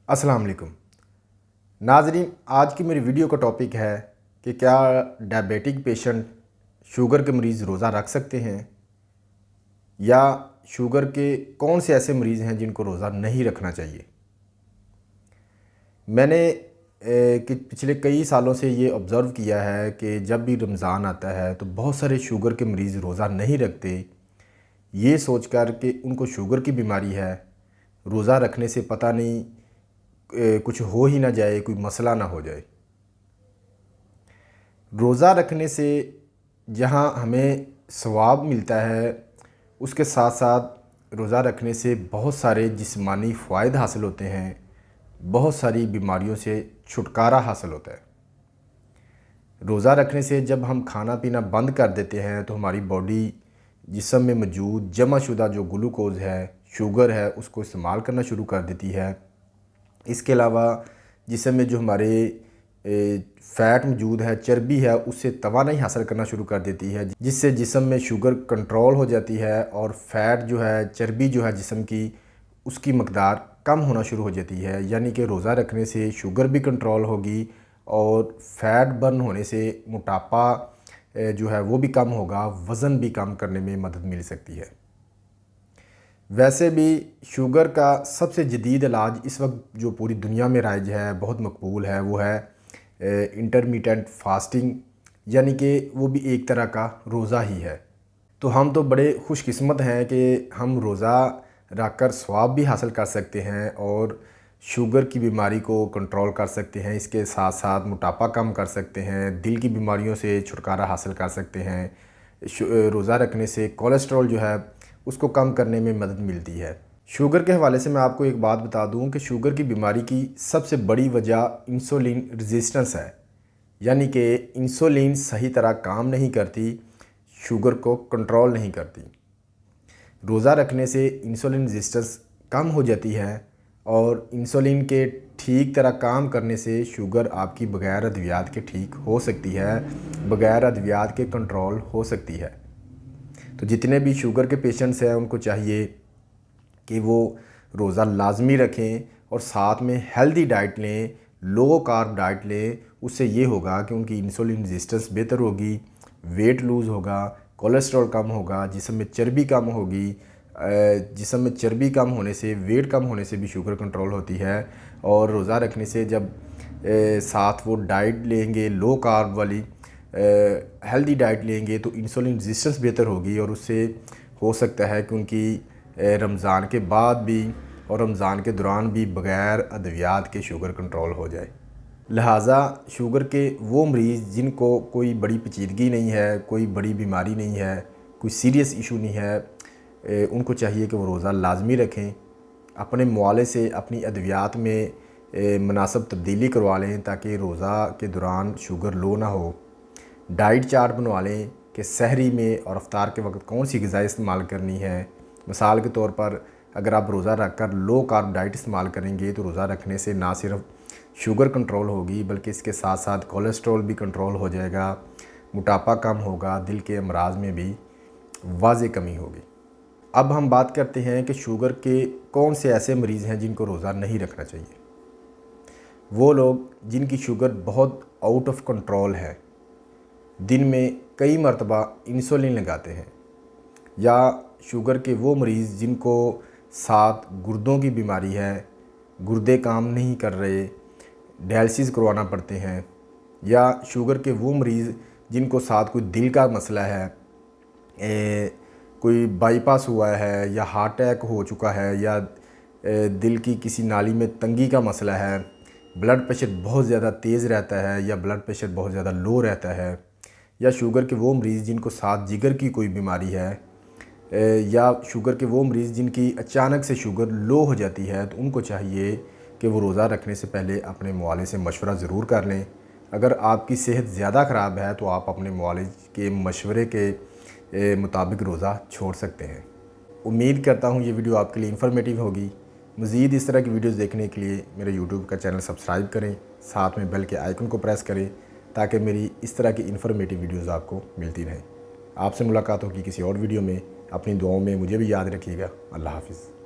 अस्सलाम वालेकुम नाजरीन, आज की मेरी वीडियो का टॉपिक है कि क्या डायबिटिक पेशेंट शुगर के मरीज़ रोज़ा रख सकते हैं या शुगर के कौन से ऐसे मरीज़ हैं जिनको रोज़ा नहीं रखना चाहिए। मैंने कि पिछले कई सालों से ये ऑब्ज़र्व किया है कि जब भी रमज़ान आता है तो बहुत सारे शुगर के मरीज़ रोज़ा नहीं रखते, ये सोचकर कि उनको शुगर की बीमारी है, रोज़ा रखने से पता नहीं कुछ हो ही ना जाए, कोई मसला ना हो जाए। रोज़ा रखने से जहाँ हमें सवाब मिलता है, उसके साथ साथ रोज़ा रखने से बहुत सारे जिस्मानी फ़ायदे हासिल होते हैं, बहुत सारी बीमारियों से छुटकारा हासिल होता है। रोज़ा रखने से जब हम खाना पीना बंद कर देते हैं तो हमारी बॉडी जिस्म में मौजूद जमा शुदा जो ग्लूकोज़ है, शुगर है, उसको इस्तेमाल करना शुरू कर देती है। इसके अलावा जिस्म में जो हमारे फ़ैट मौजूद है, चर्बी है, उससे तवानाई हासिल करना शुरू कर देती है, जिससे जिस्म में शुगर कंट्रोल हो जाती है और फ़ैट जो है, चर्बी जो है जिस्म की, उसकी मकदार कम होना शुरू हो जाती है। यानी कि रोज़ा रखने से शुगर भी कंट्रोल होगी और फ़ैट बर्न होने से मोटापा जो है वो भी कम होगा, वज़न भी कम करने में मदद मिल सकती है। वैसे भी शुगर का सबसे जदीद इलाज इस वक्त जो पूरी दुनिया में राइज है, बहुत मकबूल है, वो है इंटरमिटेंट फास्टिंग, यानी कि वो भी एक तरह का रोज़ा ही है। तो हम तो बड़े खुशकिस्मत हैं कि हम रोज़ा रख कर सवाब भी हासिल कर सकते हैं और शुगर की बीमारी को कंट्रोल कर सकते हैं। इसके साथ साथ मोटापा कम कर सकते हैं, दिल की बीमारियों से छुटकारा हासिल कर सकते हैं। रोज़ा रखने से कोलेस्ट्रॉल जो है उसको कम करने में मदद मिलती है। शुगर के हवाले से मैं आपको एक बात बता दूं कि शुगर की बीमारी की सबसे बड़ी वजह इंसुलिन रेजिस्टेंस है, यानी कि इंसुलिन सही तरह काम नहीं करती, शुगर को कंट्रोल नहीं करती। रोज़ा रखने से इंसुलिन रेजिस्टेंस कम हो जाती है और इंसुलिन के ठीक तरह काम करने से शुगर आपकी बग़ैर अद्वियात के ठीक हो सकती है, बग़ैर अद्वियात के कंट्रोल हो सकती है। तो जितने भी शुगर के पेशेंट्स हैं उनको चाहिए कि वो रोज़ा लाजमी रखें और साथ में हेल्दी डाइट लें, लो कार्ब डाइट लें। उससे ये होगा कि उनकी इंसुलिन रेजिस्टेंस बेहतर होगी, वेट लूज़ होगा, कोलेस्ट्रॉल कम होगा, जिस्म में चर्बी कम होगी। जिस्म में चर्बी कम होने से, वेट कम होने से भी शुगर कंट्रोल होती है। और रोज़ा रखने से जब साथ वो डाइट लेंगे, लो कार्ब वाली हेल्दी डाइट लेंगे, तो इंसुलिन रेजिस्टेंस बेहतर होगी और उससे हो सकता है कि उनकी रमज़ान के बाद भी और रमज़ान के दौरान भी बग़ैर अद्वियात के शुगर कंट्रोल हो जाए। लिहाजा शुगर के वो मरीज़ जिनको कोई बड़ी पेचीदगी नहीं है, कोई बड़ी बीमारी नहीं है, कोई सीरियस इशू नहीं है, उनको चाहिए कि वो रोज़ा लाजमी रखें, अपने मुआले से अपनी अद्वियात में मुनासिब तब्दीली करवा लें ताकि रोज़ा के दौरान शुगर लो ना हो। डाइट चार्ट बनवा लें कि सहरी में और इफ्तार के वक्त कौन सी ग़िज़ा इस्तेमाल करनी है। मिसाल के तौर पर अगर आप रोज़ा रख कर लो कार्ब डाइट इस्तेमाल करेंगे तो रोज़ा रखने से ना सिर्फ शुगर कंट्रोल होगी बल्कि इसके साथ साथ कोलेस्ट्रॉल भी कंट्रोल हो जाएगा, मोटापा कम होगा, दिल के अमराज में भी वाज़ेह कमी होगी। अब हम बात करते हैं कि शुगर के कौन से ऐसे मरीज़ हैं जिनको रोज़ा नहीं रखना चाहिए। वो लोग जिनकी शुगर बहुत आउट ऑफ कंट्रोल है, दिन में कई मरतबा इंसुलिन लगाते हैं, या शुगर के वो मरीज़ जिनको साथ गुर्दों की बीमारी है, गुर्दे काम नहीं कर रहे, डायलिसिस करवाना पड़ते हैं, या शुगर के वो मरीज़ जिनको साथ कोई दिल का मसला है, कोई बाईपास हुआ है या हार्ट अटैक हो चुका है, या दिल की किसी नाली में तंगी का मसला है, ब्लड प्रेशर बहुत ज़्यादा तेज़ रहता है या ब्लड प्रेशर बहुत ज़्यादा लो रहता है, या शुगर के वो मरीज़ जिनको साथ जिगर की कोई बीमारी है, या शुगर के वो मरीज़ जिनकी अचानक से शुगर लो हो जाती है, तो उनको चाहिए कि वो रोज़ा रखने से पहले अपने मुआलिज से मशवरा ज़रूर कर लें। अगर आपकी सेहत ज़्यादा ख़राब है तो आप अपने मुआलिज के मशवरे के मुताबिक रोज़ा छोड़ सकते हैं। उम्मीद करता हूँ ये वीडियो आपके लिए इन्फॉर्मेटिव होगी। मज़ीद इस तरह की वीडियोज़ देखने के लिए मेरे यूट्यूब का चैनल सब्सक्राइब करें, साथ में बेल के आइकन को प्रेस करें ताकि मेरी इस तरह की इन्फॉर्मेटिव वीडियोज़ आपको मिलती रहें। आपसे मुलाकात होगी किसी और वीडियो में। अपनी दुआओं में मुझे भी याद रखिएगा। अल्लाह हाफ़िज़।